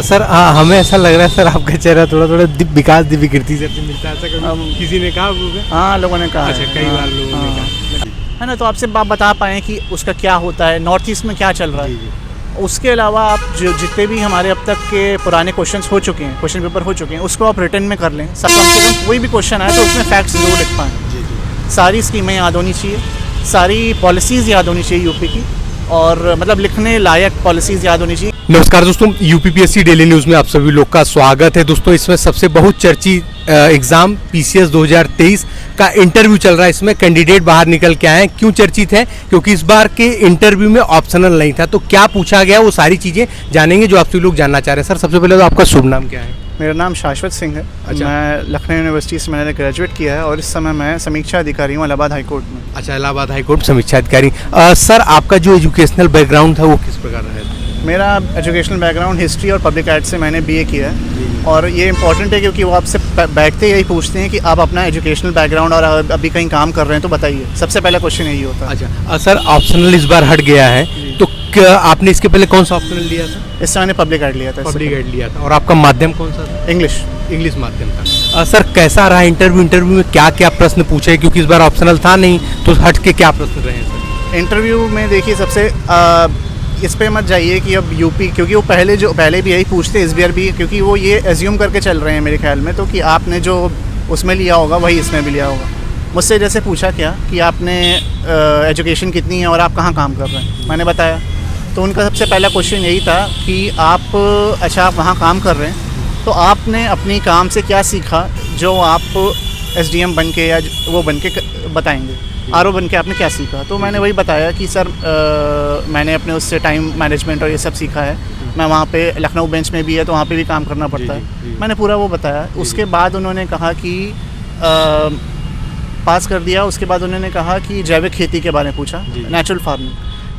Sir हमें ऐसा लग रहा है सर आपका चेहरा थोड़ा थोड़ा विकास विकृति से मिलता है, ऐसा कभी किसी ने कहा आपको? हाँ, लोगों ने कहा अच्छा, है। कई बार लोगों ने हाँ, कहा है ना। तो आपसे आप बता पाएँ कि उसका क्या होता है, नॉर्थ ईस्ट में क्या चल रहा जी, है। जी। उसके अलावा आप जो जितने भी हमारे अब तक के पुराने क्वेश्चंस हो चुके हैं, क्वेश्चन पेपर हो चुके हैं, उसको आप रिटर्न में कर लें। सब कम से कम कोई भी क्वेश्चन आए तो उसमें फैक्ट्स जरूर लिख पाएँ। जी, जी। सारी स्कीमें याद होनी चाहिए, सारी पॉलिसीज़ याद होनी चाहिए यूपी की, और मतलब लिखने लायक पॉलिसीज़ याद होनी चाहिए। नमस्कार दोस्तों, यूपीपीएससी डेली न्यूज़ में आप सभी लोग का स्वागत है। दोस्तों, इसमें सबसे बहुचर्चित एग्ज़ाम पीसीएस 2023 का इंटरव्यू चल रहा है। इसमें कैंडिडेट बाहर निकल के आए हैं। क्यों चर्चित है? क्योंकि इस बार के इंटरव्यू में ऑप्शनल नहीं था। तो क्या पूछा गया, वो सारी चीज़ें जानेंगे जो आप सभी लोग जानना चाह रहे हैं। सर, सबसे पहले तो आपका शुभ नाम क्या है? मेरा नाम शाश्वत सिंह है। अच्छा। मैं लखनऊ यूनिवर्सिटी से मैंने ग्रेजुएट किया है और इस समय मैं समीक्षा अधिकारी हूँ इलाहाबाद हाई कोर्ट में। अच्छा, इलाहाबाद हाई कोर्ट समीक्षा अधिकारी। सर, आपका जो एजुकेशनल बैकग्राउंड था वो किस प्रकार रहा है? मेरा एजुकेशनल बैकग्राउंड हिस्ट्री और पब्लिक एड से मैंने बीए किया है। और ये इंपॉर्टेंट है क्योंकि वो आपसे बैठते यही पूछते हैं कि आप अपना एजुकेशनल बैकग्राउंड और अभी कहीं काम कर रहे हैं तो बताइए। सबसे पहला क्वेश्चन यही होता है। अच्छा, सर ऑप्शनल इस बार हट गया है, तो क्या आपने इसके पहले कौन सा ऑप्शनल लिया था? इससे मैंने पब्लिक एड लिया था। पब्लिक एड लिया था। और आपका माध्यम कौन सा था? इंग्लिश। इंग्लिश माध्यम था। सर, कैसा रहा इंटरव्यू में क्या क्या प्रश्न पूछे? क्योंकि इस बार ऑप्शनल था नहीं, तो हट के क्या प्रश्न रहे हैं सर? इंटरव्यू में देखिए, सबसे इस पे मत जाइए कि अब यूपी, क्योंकि वो पहले भी यही पूछते, इस बार भी, क्योंकि वो ये एज्यूम करके चल रहे हैं मेरे ख्याल में, तो कि आपने जो उसमें लिया होगा वही इसमें भी लिया होगा। मुझसे जैसे पूछा क्या कि आपने एजुकेशन कितनी है और आप कहाँ काम कर रहे हैं, मैंने बताया। तो उनका सबसे पहला क्वेश्चन यही था कि आप आप वहाँ काम कर रहे हैं तो आपने अपनी काम से क्या सीखा जो आप एसडीएम बन के या वो बन के बताएंगे, आरओ बन के आपने क्या सीखा। तो मैंने वही बताया कि सर मैंने अपने उससे टाइम मैनेजमेंट और ये सब सीखा है। मैं वहाँ पे लखनऊ बेंच में भी है तो वहाँ पे भी काम करना पड़ता है। मैंने पूरा वो बताया। उसके बाद उन्होंने कहा कि पास कर दिया। उसके बाद उन्होंने कहा कि जैविक खेती के बारे में पूछा,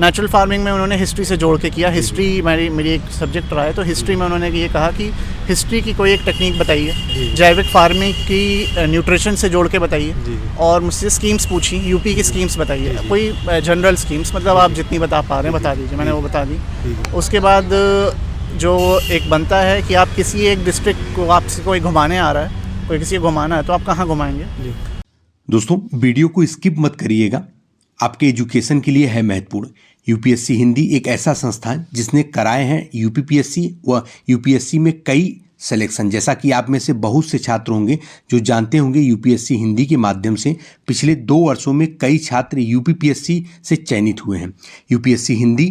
नेचुरल फार्मिंग में उन्होंने हिस्ट्री से जोड़ के किया। हिस्ट्री मेरी एक सब्जेक्ट रहा है, तो हिस्ट्री में उन्होंने ये कहा कि हिस्ट्री की कोई एक टेक्निक बताइए, जैविक फार्मिंग की न्यूट्रिशन से जोड़ के बताइए, और मुझसे स्कीम्स पूछी, यूपी की स्कीम्स बताइए, कोई जनरल स्कीम्स, मतलब आप जितनी बता पा रहे हैं बता दीजिए। मैंने वो बता दी। उसके बाद जो एक बनता है कि आप किसी एक डिस्ट्रिक्ट को, आपसे कोई घुमाने आ रहा है, कोई किसी को घुमाना है, तो आप कहाँ घुमाएंगे। दोस्तों, वीडियो को स्किप मत करिएगा, आपके एजुकेशन के लिए है महत्वपूर्ण। यूपीएससी हिंदी एक ऐसा संस्थान जिसने कराए हैं यूपीपीएससी व यूपीएससी में कई सिलेक्शन। जैसा कि आप में से बहुत से छात्र होंगे जो जानते होंगे, यूपीएससी हिंदी के माध्यम से पिछले 2 वर्षों में कई छात्र यूपीपीएससी से चयनित हुए हैं। यूपीएससी हिंदी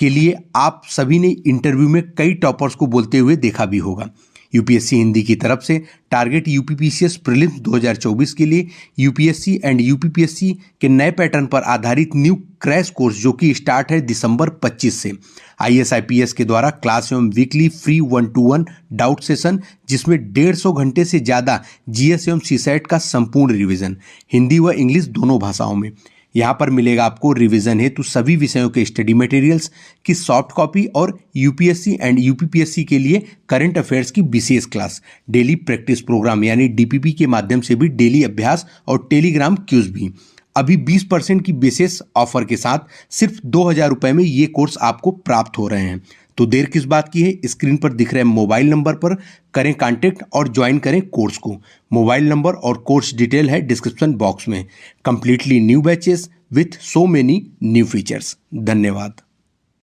के लिए आप सभी ने इंटरव्यू में कई टॉपर्स को बोलते हुए देखा भी होगा। यूपीएससी हिंदी की तरफ से टारगेट यूपीपीसीएस प्रीलिम्स 2024 के लिए यूपीएससी एंड यूपीपीएससी के नए पैटर्न पर आधारित न्यू क्रैश कोर्स, जो कि स्टार्ट है दिसंबर 25 से, आईएएस के द्वारा क्लास एवं weekly free 1-to-1 doubt session, जिसमें 150 घंटे से ज़्यादा जीएस एवं सीसैट का संपूर्ण रिवीजन हिंदी व इंग्लिश दोनों भाषाओं में। यहाँ पर मिलेगा आपको रिवीजन हेतु सभी विषयों के स्टडी मटेरियल्स की सॉफ्ट कॉपी और यूपीएससी एंड यूपीपीएससी के लिए करंट अफेयर्स की विशेष क्लास, डेली प्रैक्टिस प्रोग्राम यानी डीपीपी के माध्यम से भी डेली अभ्यास और टेलीग्राम क्यूज भी। अभी 20% की विशेष ऑफर के साथ सिर्फ 2000 रुपये में ये कोर्स आपको प्राप्त हो रहे हैं। तो देर किस बात की है? स्क्रीन पर दिख रहे मोबाइल नंबर पर करें कांटेक्ट और ज्वाइन करें कोर्स को। मोबाइल नंबर और कोर्स डिटेल है डिस्क्रिप्शन बॉक्स में। Completely new batches with so many new features. धन्यवाद।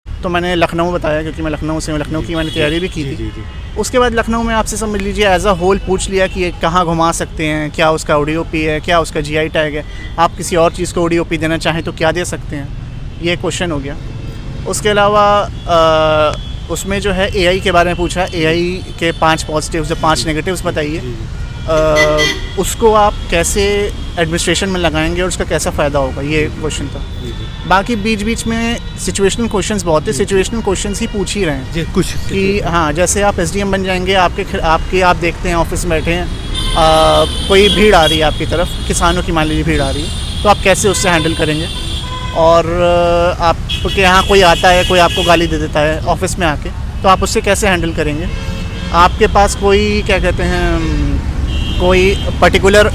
तो मैंने लखनऊ बताया क्योंकि मैं लखनऊ से हूँ, लखनऊ की मैंने तैयारी भी की थी। उसके बाद लखनऊ में आपसे समझ लीजिए एज अ होल पूछ लिया कि कहाँ घुमा सकते हैं, क्या उसका ओडीओपी है, क्या उसका जीआई टैग है, आप किसी और चीज़ को ओडीओपी देना चाहें तो क्या दे सकते हैं, ये क्वेश्चन हो गया। उसके अलावा उसमें जो है एआई के बारे में पूछा। एआई के 5 पॉजिटिव्स और 5 नेगेटिव्स बताइए। उसको आप कैसे एडमिनिस्ट्रेशन में लगाएंगे और उसका कैसा फ़ायदा होगा, ये क्वेश्चन था। बाकी बीच बीच में सिचुएशनल क्वेश्चंस बहुत थे, सिचुएशनल क्वेश्चंस ही पूछ ही रहे हैं कुछ कि हाँ, जैसे आप एसडीएम बन जाएंगे, आपके आप देखते हैं ऑफिस में बैठे हैं, कोई भीड़ आ रही है आपकी तरफ, किसानों की मान लीजिए भीड़ आ रही है, तो आप कैसे उससे हैंडल करेंगे। और आपके यहाँ कोई आता है, कोई आपको गाली दे देता है ऑफिस में आके, तो आप उससे कैसे हैंडल करेंगे। आपके पास कोई क्या कहते हैं, कोई पर्टिकुलर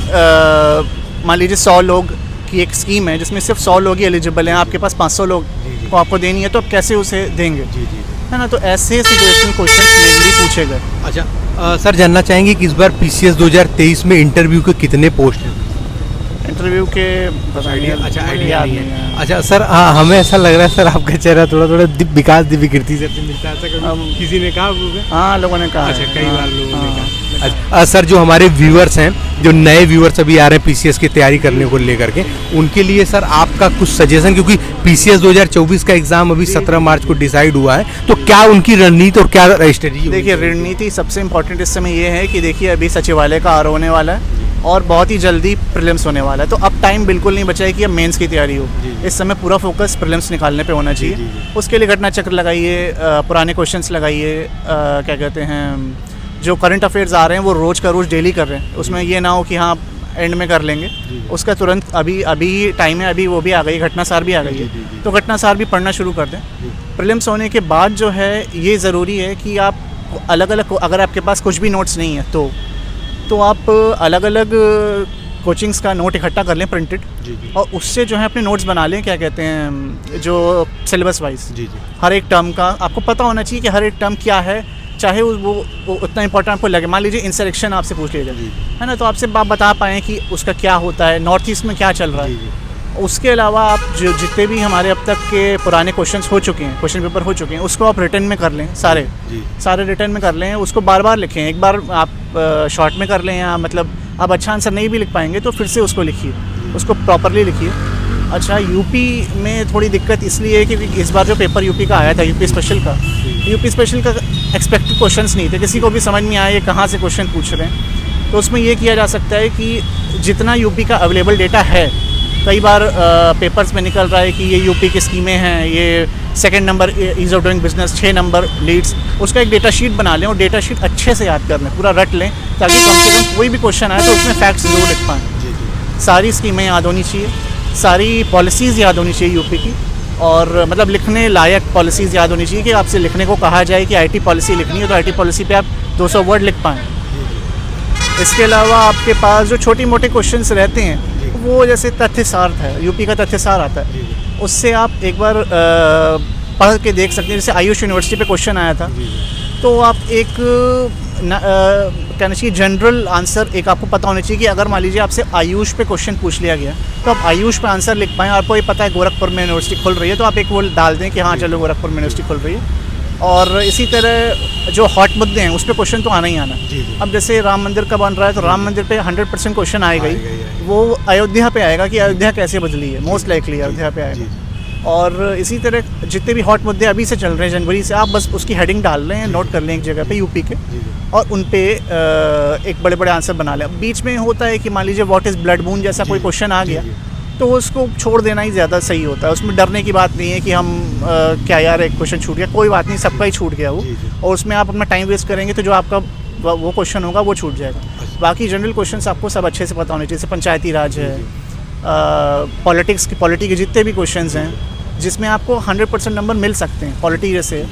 मान लीजिए 100 लोग की एक स्कीम है जिसमें सिर्फ 100 लोग ही एलिजिबल हैं, आपके पास 500 लोग को आपको देनी है, तो आप कैसे उसे देंगे। है ना। तो ऐसे सिचुएशनल क्वेश्चन मेनली पूछे गए। अच्छा सर, जानना चाहेंगे कि इस बार पीसीएस 2023 में इंटरव्यू के कितने पोस्ट हैं? इंटरव्यू के आइडिया याद नहीं नहीं है। है। अच्छा सर, हाँ हमें ऐसा लग रहा है सर आपका चेहरा थोड़ा थोड़ा विकास विकृति से मिलता है, ऐसा कभी किसी ने कहा होगा? हाँ, लोगों ने कहा अच्छा, है। कई बार लोगों ने हाँ, कहा। अच्छा सर, जो हमारे व्यूअर्स हैं, जो नए व्यूअर्स अभी आ रहे हैं पीसीएस की तैयारी करने को लेकर के, उनके लिए सर आपका कुछ सजेशन, क्योंकि पीसीएस 2024 का एग्जाम अभी 17 मार्च को डिसाइड हुआ है, तो क्या उनकी रणनीति और क्या स्ट्रेटजी? देखिए, रणनीति सबसे इम्पोर्टेंट इस समय ये है कि देखिए अभी सचिवालय का आर होने वाला है और बहुत ही जल्दी प्रीलिम्स होने वाला है। तो अब टाइम बिल्कुल नहीं बचा है कि अब मेंस की तैयारी हो। इस समय पूरा फोकस प्रीलिम्स निकालने पे होना चाहिए। उसके लिए घटना चक्र लगाइए, पुराने क्वेश्चंस लगाइए, क्या कहते हैं, जो करंट अफेयर्स आ रहे हैं वो रोज़ का रोज़ डेली कर रहे हैं। उसमें ये ना हो कि हाँ एंड में कर लेंगे, उसका तुरंत अभी टाइम है, अभी वो भी आ गई, घटनासार भी आ गई है, तो घटनासार भी पढ़ना शुरू कर दें। प्रीलिम्स होने के बाद जो है ये ज़रूरी है कि आप अलग अलग, अगर आपके पास कुछ भी नोट्स नहीं है तो आप अलग अलग कोचिंग्स का नोट इकट्ठा कर लें प्रिंटेड, और उससे जो है अपने नोट्स बना लें, क्या कहते हैं, जो सिलेबस वाइज हर एक टर्म का आपको पता होना चाहिए कि हर एक टर्म क्या है, चाहे वो उतना इंपॉर्टेंट आपको लगे। मान लीजिए इंसरेक्शन आपसे पूछ लिया जाए, है ना, तो आपसे आप बता पाएँ कि उसका क्या होता है, नॉर्थ ईस्ट में क्या चल रहा है। उसके अलावा आप जो जितने भी हमारे अब तक के पुराने क्वेश्चंस हो चुके हैं, क्वेश्चन पेपर हो चुके हैं, उसको आप रिटर्न में कर लें, सारे रिटर्न में कर लें, उसको बार बार लिखें। एक बार आप शॉर्ट में कर लें, या मतलब आप अच्छा आंसर नहीं भी लिख पाएंगे तो फिर से उसको लिखिए, उसको प्रॉपरली लिखिए। अच्छा, यूपी में थोड़ी दिक्कत इसलिए है कि इस बार जो पेपर यूपी का आया था, यूपी स्पेशल का एक्सपेक्टेड क्वेश्चंस नहीं थे, किसी को भी समझ नहीं आया ये कहाँ से क्वेश्चन पूछ रहे हैं। तो उसमें ये किया जा सकता है कि जितना यूपी का अवेलेबल डेटा है, कई बार पेपर्स में निकल रहा है कि ये यूपी की स्कीमें हैं, ये second number ease of doing business, 6 number leads, उसका एक डेटा शीट बना लें और डेटा शीट अच्छे से याद कर लें, पूरा रट लें, ताकि कम से कम कोई भी क्वेश्चन आए तो उसमें फैक्ट्स जरूर लिख पाएँ। सारी स्कीमें याद होनी चाहिए, सारी पॉलिसीज़ याद होनी चाहिए यूपी की, और मतलब लिखने लायक पॉलिसीज़ याद होनी चाहिए कि आपसे लिखने को कहा जाए कि आईटी पॉलिसी लिखनी है तो आईटी पॉलिसी पे आप 200 वर्ड लिख पाएँ। इसके अलावा आपके पास जो छोटी मोटे क्वेश्चंस रहते हैं, वो जैसे तथ्यसार है, यूपी का तथ्यसार आता है, उससे आप एक बार पढ़ के देख सकते हैं। जैसे आयुष यूनिवर्सिटी पे क्वेश्चन आया था, तो आप एक कहना चाहिए जनरल आंसर एक आपको पता होना चाहिए कि अगर मान लीजिए आपसे आयुष पे क्वेश्चन पूछ लिया गया तो आप आयुष पे आंसर लिख पाएँ। आपको ये पता है गोरखपुर में यूनिवर्सिटी खुल रही है, तो आप एक वो डाल दें कि हाँ चलो गोरखपुर में यूनिवर्सिटी खुल रही है। और इसी तरह जो हॉट मुद्दे हैं उस पर क्वेश्चन तो आना ही आना। अब जैसे राम मंदिर का बन रहा है तो राम मंदिर पे 100% क्वेश्चन आएगा ही, वो अयोध्या पे आएगा कि अयोध्या कैसे बदली है, मोस्ट लाइकली अयोध्या पे आएगा। और इसी तरह जितने भी हॉट मुद्दे अभी से चल रहे हैं जनवरी से, आप बस उसकी हेडिंग डाल लें, नोट कर लें एक जगह पे यूपी के, और उन पे एक बड़े बड़े आंसर बना लें। बीच में होता है कि मान लीजिए व्हाट इज़ ब्लड मून जैसा कोई क्वेश्चन आ गया, तो उसको छोड़ देना ही ज़्यादा सही होता है। उसमें डरने की बात नहीं है कि हम क्या यार एक क्वेश्चन छूट गया, कोई बात नहीं, सबका ही छूट गया वो, और उसमें आप अपना टाइम वेस्ट करेंगे तो जो आपका वो क्वेश्चन होगा वो छूट जाएगा। बाकी जनरल क्वेश्चंस आपको सब अच्छे से पता होने चाहिए, जैसे पंचायती राज है, पॉलिटी के जितने भी क्वेश्चंस हैं जिसमें आपको 100% नंबर मिल सकते हैं। पॉलिटी जैसे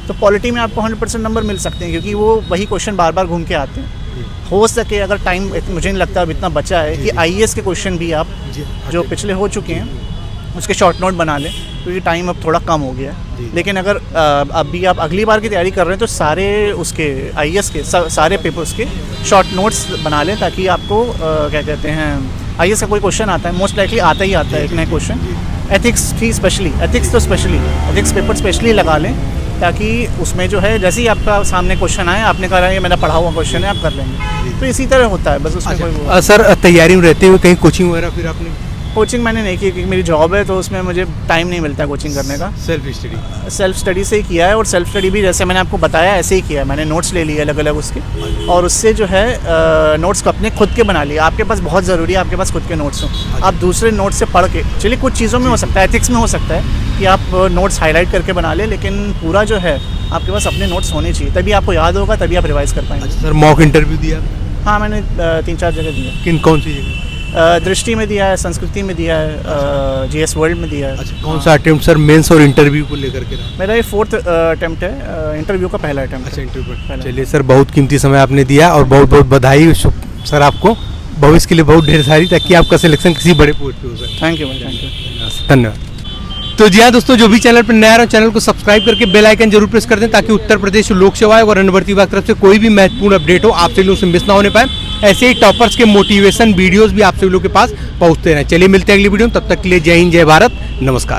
तो पॉलिटी में आपको 100% नंबर मिल सकते हैं, क्योंकि वो वही क्वेश्चन बार बार घूम के आते हैं। हो सके अगर टाइम, मुझे नहीं लगता अब इतना बचा है, कि आईएएस के क्वेश्चन भी आप जो पिछले हो चुके हैं उसके शॉर्ट नोट बना लें, क्योंकि टाइम अब थोड़ा कम हो गया है। लेकिन अगर अभी आप अगली बार की तैयारी कर रहे हैं तो सारे उसके आईएएस के सारे पेपर्स के शॉर्ट नोट्स बना लें, ताकि आपको क्या कहते हैं, आईएएस का कोई क्वेश्चन आता है, मोस्ट लाइकली आता ही आता है एक नया क्वेश्चन। एथिक्स थी स्पेशली, एथिक्स पेपर स्पेशली लगा लें, ताकि उसमें जो है जैसे ही आपका सामने क्वेश्चन आए, आपने कहा ये मेरा पढ़ा हुआ क्वेश्चन है, आप कर लेंगे। तो इसी तरह होता है, बस उसमें कोई सर तैयारी में रहते हुए कहीं कोचिंग वगैरह फिर आपने? कोचिंग मैंने नहीं की, क्योंकि मेरी जॉब है तो उसमें मुझे टाइम नहीं मिलता कोचिंग करने का। सेल्फ स्टडी से ही किया है, और सेल्फ स्टडी भी जैसे मैंने आपको बताया ऐसे ही किया है। मैंने नोट्स ले लिए अलग अलग उसके, और उससे जो है नोट्स को अपने खुद के बना लिए। आपके पास बहुत ज़रूरी है आपके पास खुद के नोट्स हों। आप दूसरे नोट्स से पढ़ के, चलिए कुछ चीज़ों में हो सकता है, एथिक्स में हो सकता है कि आप नोट्स हाईलाइट करके बना लें, लेकिन पूरा जो है आपके पास अपने नोट्स होने चाहिए, तभी आपको याद होगा, तभी आप रिवाइज़ कर पाएंगे। सर मॉक इंटरव्यू दिया? हाँ, मैंने 3-4 जगह दिया। कौन सी जगह? दृष्टि में दिया है, संस्कृति में दिया है, जीएस वर्ल्ड में दिया है। अच्छा, कौन सा अटेम्प्ट सर मेंस और इंटरव्यू को लेकर के रहा? मेरा ये 4th अटेम्प्ट है, इंटरव्यू का पहला अटेम्प्ट। अच्छा, इंटरव्यू। चलिए सर, बहुत कीमती समय आपने दिया और बहुत बहुत बधाई सर आपको, भविष्य के लिए बहुत ढेर सारी, ताकि आपका सिलेक्शन किसी बड़े पोस्ट पे हो सर। Thank you. धन्यवाद। तो जी हाँ दोस्तों, जो भी चैनल पर नया रहो चैनल को सब्सक्राइब करके बेल आइकन जरूर प्रेस कर दें ताकि उत्तर प्रदेश लोक सेवा आयोग और अन्य भर्ती विभाग तरफ से कोई भी महत्वपूर्ण अपडेट हो आप सभी लोग से मिस ना होने पाए। ऐसे ही टॉपर्स के मोटिवेशन वीडियोस भी आप सभी लोग के पास पहुंचते रहें। चलिए मिलते हैं अगली वीडियो में, तब तक के लिए जय हिंद जय भारत, नमस्कार।